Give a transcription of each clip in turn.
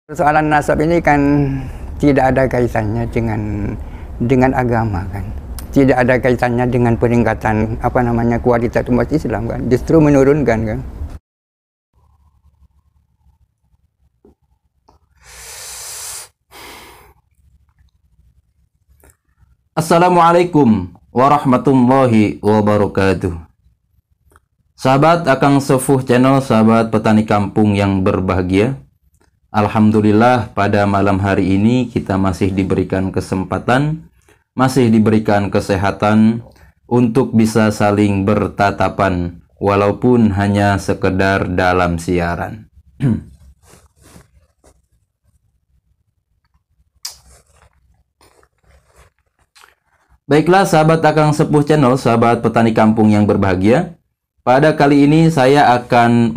Persoalan nasab ini kan tidak ada kaitannya dengan agama kan. Tidak ada kaitannya dengan peningkatan kualitas umat Islam kan. Justru menurunkan kan. Assalamualaikum warahmatullahi wabarakatuh. Sahabat Akang Sepuh Channel, sahabat petani kampung yang berbahagia. Alhamdulillah pada malam hari ini kita masih diberikan kesempatan, masih diberikan kesehatan untuk bisa saling bertatapan walaupun hanya sekedar dalam siaran. Baiklah sahabat Akang Sepuh Channel, sahabat petani kampung yang berbahagia. Pada kali ini saya akan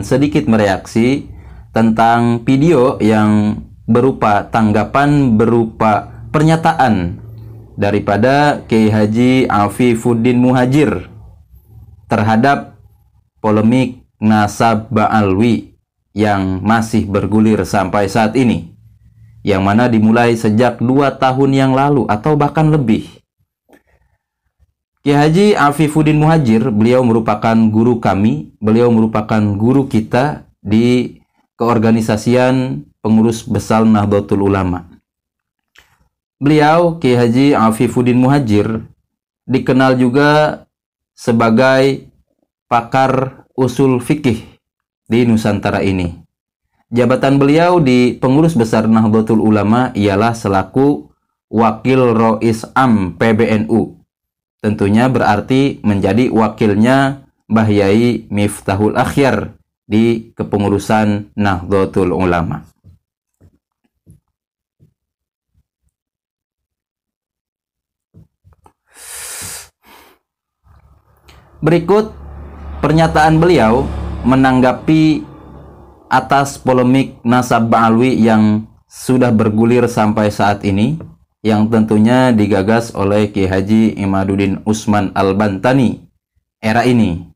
sedikit mereaksi tentang video yang berupa tanggapan, berupa pernyataan daripada Kiai Haji Afifuddin Muhajir terhadap polemik nasab Ba'alwi yang masih bergulir sampai saat ini, yang mana dimulai sejak 2 tahun yang lalu atau bahkan lebih. Kiai Haji Afifuddin Muhajir, beliau merupakan guru kami, beliau merupakan guru kita di keorganisasian pengurus besar Nahdlatul Ulama. Beliau, Kiai Haji Afifuddin Muhajir, dikenal juga sebagai pakar usul fikih di Nusantara ini. Jabatan beliau di pengurus besar Nahdlatul Ulama ialah selaku Wakil Rois Am PBNU. Tentunya berarti menjadi wakilnya Mbah Yai Miftahul Akhyar di kepengurusan Nahdlatul Ulama. Berikut pernyataan beliau menanggapi atas polemik nasab Ba'alwi yang sudah bergulir sampai saat ini, yang tentunya digagas oleh Kiai Haji Imaduddin Usman Al-Bantani era ini.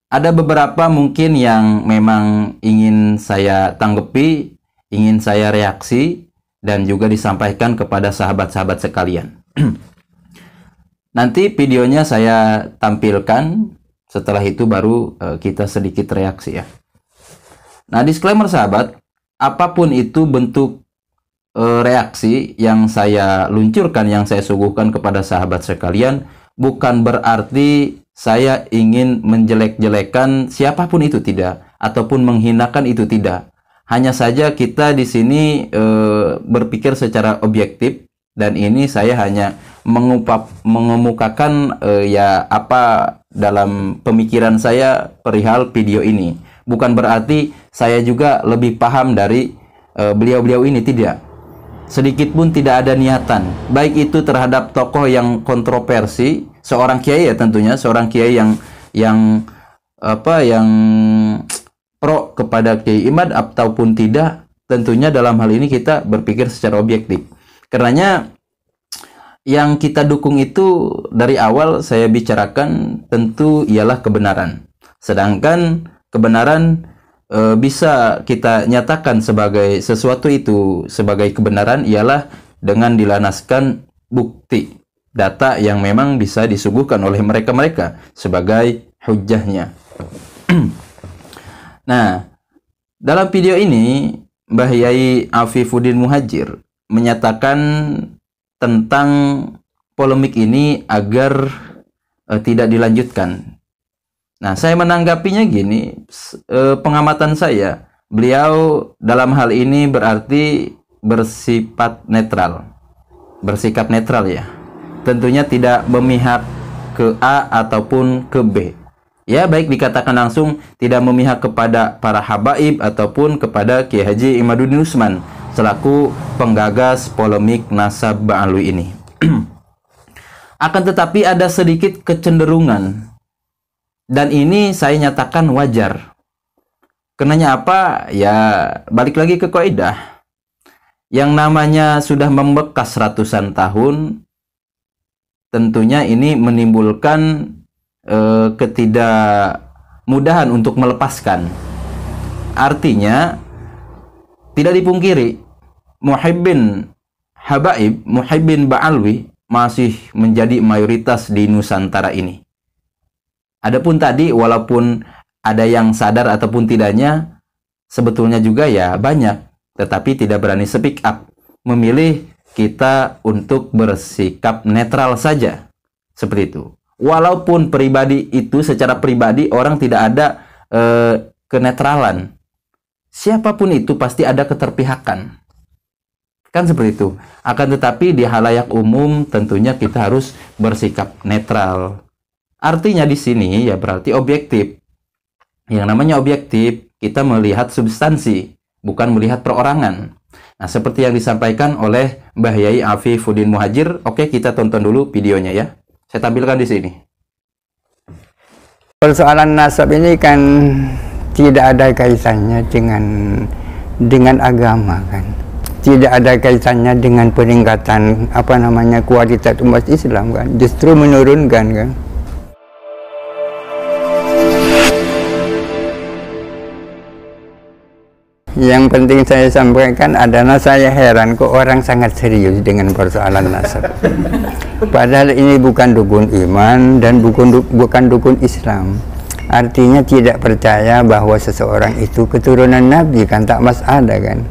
Ada beberapa mungkin yang memang ingin saya tanggapi, ingin saya reaksi, dan juga disampaikan kepada sahabat-sahabat sekalian. Nanti videonya saya tampilkan, setelah itu baru kita sedikit reaksi ya. Nah, disclaimer sahabat, apapun itu bentuk reaksi yang saya luncurkan, yang saya suguhkan kepada sahabat sekalian, bukan berarti saya ingin menjelek-jelekan siapapun itu, tidak, ataupun menghinakan itu, tidak. Hanya saja kita di sini berpikir secara objektif, dan ini saya hanya mengemukakan ya apa dalam pemikiran saya perihal video ini. Bukan berarti saya juga lebih paham dari beliau-beliau ini, tidak. Sedikit pun tidak ada niatan, baik itu terhadap tokoh yang kontroversi, seorang kiai ya tentunya, seorang kiai yang pro kepada Kiai Imad ataupun tidak. Tentunya dalam hal ini kita berpikir secara objektif. Karenanya yang kita dukung itu dari awal saya bicarakan tentu ialah kebenaran. Sedangkan kebenaran bisa kita nyatakan sebagai sesuatu itu sebagai kebenaran ialah dengan dilanaskan bukti, data yang memang bisa disuguhkan oleh mereka-mereka sebagai hujjahnya. Nah, dalam video ini Mbah Yai Afifuddin Muhajir menyatakan tentang polemik ini agar tidak dilanjutkan. Nah, saya menanggapinya gini, pengamatan saya, beliau dalam hal ini berarti bersikap netral ya. Tentunya tidak memihak ke A ataupun ke B. Ya, baik dikatakan langsung tidak memihak kepada para habaib ataupun kepada Kiai Haji Imaduddin Usman selaku penggagas polemik nasab Ba'alwi ini. Akan tetapi ada sedikit kecenderungan, dan ini saya nyatakan wajar. Kenanya apa? Ya, balik lagi ke kaidah. Yang namanya sudah membekas ratusan tahun, tentunya ini menimbulkan ketidakmudahan untuk melepaskan. Artinya tidak dipungkiri muhibbin habaib, muhibbin ba'alwi masih menjadi mayoritas di Nusantara ini. Adapun tadi walaupun ada yang sadar ataupun tidaknya, sebetulnya juga ya banyak, tetapi tidak berani speak up, memilih kita untuk bersikap netral saja. Seperti itu. Walaupun pribadi itu secara pribadi orang tidak ada kenetralan. Siapapun itu pasti ada keterpihakan. Kan seperti itu. Akan tetapi di halayak umum tentunya kita harus bersikap netral. Artinya di sini ya berarti objektif. Yang namanya objektif, kita melihat substansi, bukan melihat perorangan. Nah, seperti yang disampaikan oleh Mbah Yai Afifuddin Muhajir. Oke, kita tonton dulu videonya ya. Saya tampilkan di sini. Persoalan nasab ini kan tidak ada kaitannya dengan agama kan. Tidak ada kaitannya dengan peningkatan kualitas umat Islam kan. Justru menurunkan kan. Yang penting saya sampaikan adalah saya heran kok orang sangat serius dengan persoalan nasab. Padahal ini bukan dukun iman dan bukan dukun Islam. Artinya tidak percaya bahwa seseorang itu keturunan Nabi kan, tak masalah kan.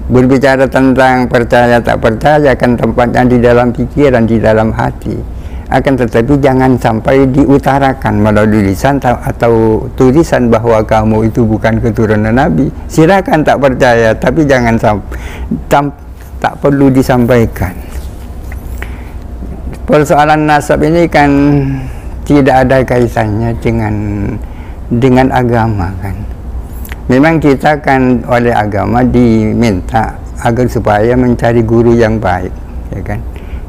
Berbicara tentang percaya tak percaya kan tempatnya di dalam pikiran, di dalam hati. Akan tetapi jangan sampai diutarakan melalui lisan atau tulisan bahwa kamu itu bukan keturunan Nabi. Silakan tak percaya, tapi jangan tak perlu disampaikan. Persoalan nasab ini kan tidak ada kaitannya dengan agama kan. Memang kita kan oleh agama diminta agar supaya mencari guru yang baik, ya kan.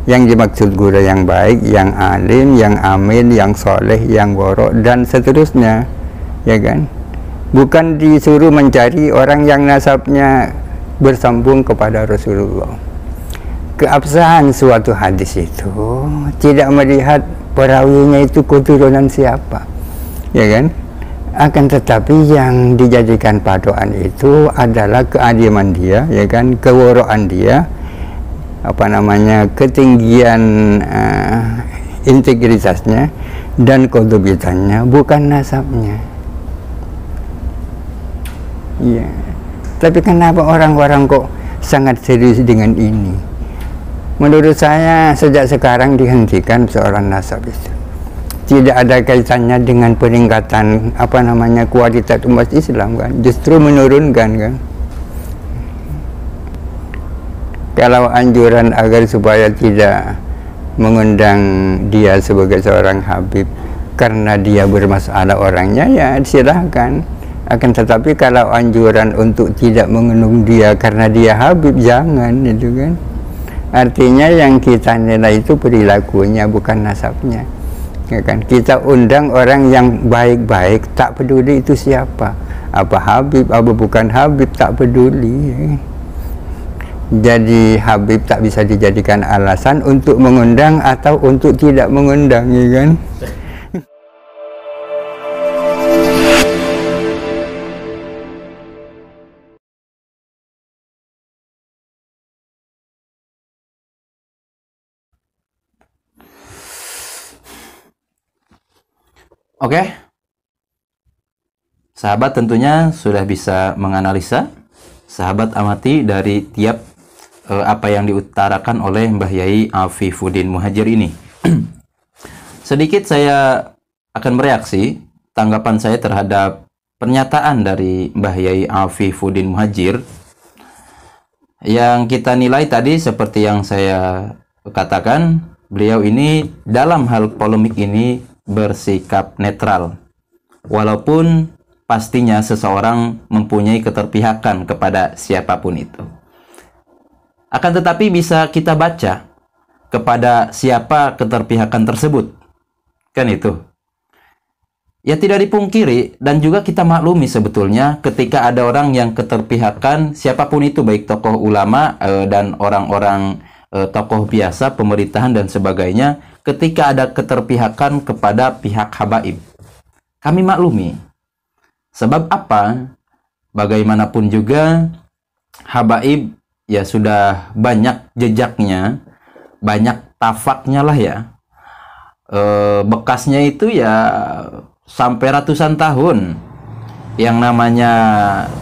Yang dimaksud guru yang baik, yang alim, yang amin, yang soleh, yang warok, dan seterusnya, ya kan. Bukan disuruh mencari orang yang nasabnya bersambung kepada Rasulullah. Keabsahan suatu hadis itu tidak melihat perawinya itu keturunan siapa, ya kan. Akan tetapi yang dijadikan padoan itu adalah keadilan dia, ya kan, keworokan dia, ketinggian integritasnya dan kedudukannya, bukan nasabnya. Iya. Tapi kenapa orang-orang kok sangat serius dengan ini? Menurut saya sejak sekarang dihentikan seorang nasab itu. Tidak ada kaitannya dengan peningkatan kualitas umat Islam kan, justru menurunkan kan. Kalau anjuran agar supaya tidak mengundang dia sebagai seorang habib karena dia bermasalah orangnya, ya silahkan. Akan tetapi kalau anjuran untuk tidak mengundang dia karena dia habib, jangan, itu kan. Artinya yang kita nilai itu perilakunya, bukan nasabnya, ya kan. Kita undang orang yang baik-baik, tak peduli itu siapa, apa habib, apa bukan habib, tak peduli, ya kan? Jadi habib tak bisa dijadikan alasan untuk mengundang atau untuk tidak mengundang, ya kan. Oke, sahabat tentunya sudah bisa menganalisa. Sahabat amati dari tiap apa yang diutarakan oleh Mbah Yai Afifuddin Muhajir ini. Sedikit saya akan bereaksi tanggapan saya terhadap pernyataan dari Mbah Yai Afifuddin Muhajir yang kita nilai tadi. Seperti yang saya katakan, beliau ini dalam hal polemik ini bersikap netral, walaupun pastinya seseorang mempunyai keterpihakan kepada siapapun itu. Akan tetapi bisa kita baca kepada siapa keterpihakan tersebut, kan itu. Ya tidak dipungkiri dan juga kita maklumi sebetulnya ketika ada orang yang keterpihakan, siapapun itu, baik tokoh ulama dan orang-orang tokoh biasa, pemerintahan dan sebagainya, ketika ada keterpihakan kepada pihak habaib, kami maklumi. Sebab apa? bagaimanapun juga habaib ya sudah banyak jejaknya, banyak tafaknya lah ya. Bekasnya itu ya sampai ratusan tahun. Yang namanya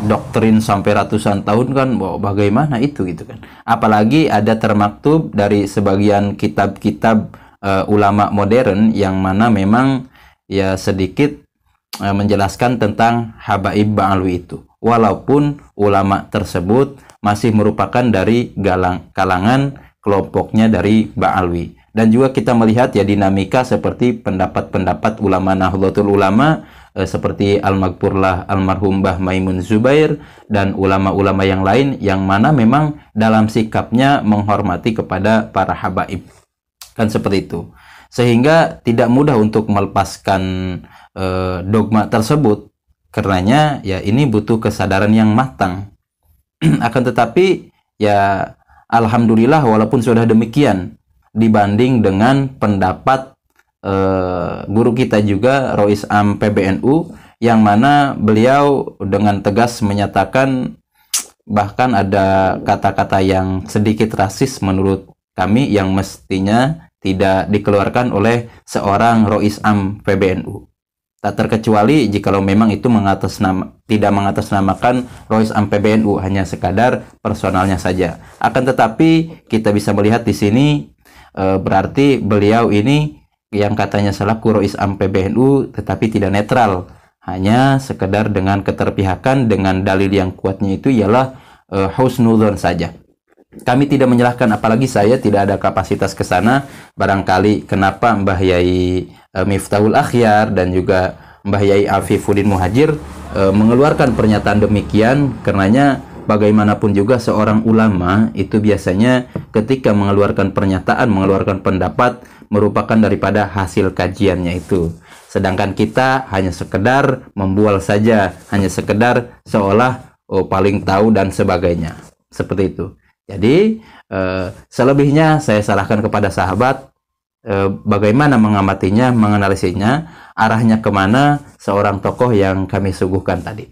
doktrin sampai ratusan tahun kan, bagaimana itu gitu kan. Apalagi ada termaktub dari sebagian kitab-kitab ulama modern yang mana memang ya sedikit menjelaskan tentang habaib ba'alwi itu. Walaupun ulama tersebut masih merupakan dari kalangan kelompoknya dari ba'alwi. Dan juga kita melihat ya dinamika seperti pendapat-pendapat ulama Nahdlatul Ulama seperti Al-Maghfurlah almarhum Mbah Maimun Zubair dan ulama-ulama yang lain yang mana memang dalam sikapnya menghormati kepada para habaib. Kan seperti itu. Sehingga tidak mudah untuk melepaskan dogma tersebut. Karenanya ya ini butuh kesadaran yang matang. Akan tetapi ya alhamdulillah walaupun sudah demikian dibanding dengan pendapat guru kita juga Rois Am PBNU yang mana beliau dengan tegas menyatakan bahkan ada kata-kata yang sedikit rasis menurut kami yang mestinya tidak dikeluarkan oleh seorang Rois Am PBNU. Tak terkecuali jikalau memang itu tidak mengatasnamakan Rois Am PBNU, hanya sekadar personalnya saja. Akan tetapi kita bisa melihat di sini berarti beliau ini yang katanya selaku Rois Am PBNU tetapi tidak netral, hanya sekedar dengan keterpihakan dengan dalil yang kuatnya itu ialah husnudzon saja. Kami tidak menyalahkan, apalagi saya tidak ada kapasitas ke sana. Barangkali kenapa Mbah Yai Miftahul Akhyar dan juga Mbah Yai Afifuddin Muhajir mengeluarkan pernyataan demikian, karenanya bagaimanapun juga seorang ulama itu biasanya ketika mengeluarkan pernyataan, mengeluarkan pendapat merupakan daripada hasil kajiannya itu. Sedangkan kita hanya sekedar membual saja, hanya sekedar seolah paling tahu dan sebagainya. Seperti itu. Jadi selebihnya saya salahkan kepada sahabat bagaimana mengamatinya, menganalisinya, arahnya kemana seorang tokoh yang kami suguhkan tadi.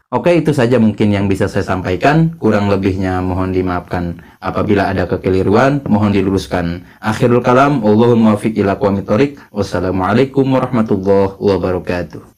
Oke, itu saja mungkin yang bisa saya sampaikan. Kurang lebihnya mohon dimaafkan. Apabila ada kekeliruan, mohon diluruskan. Akhirul kalam, Allahumma muwaffiq ila aqwamit thoriq. Wassalamualaikum warahmatullahi wabarakatuh.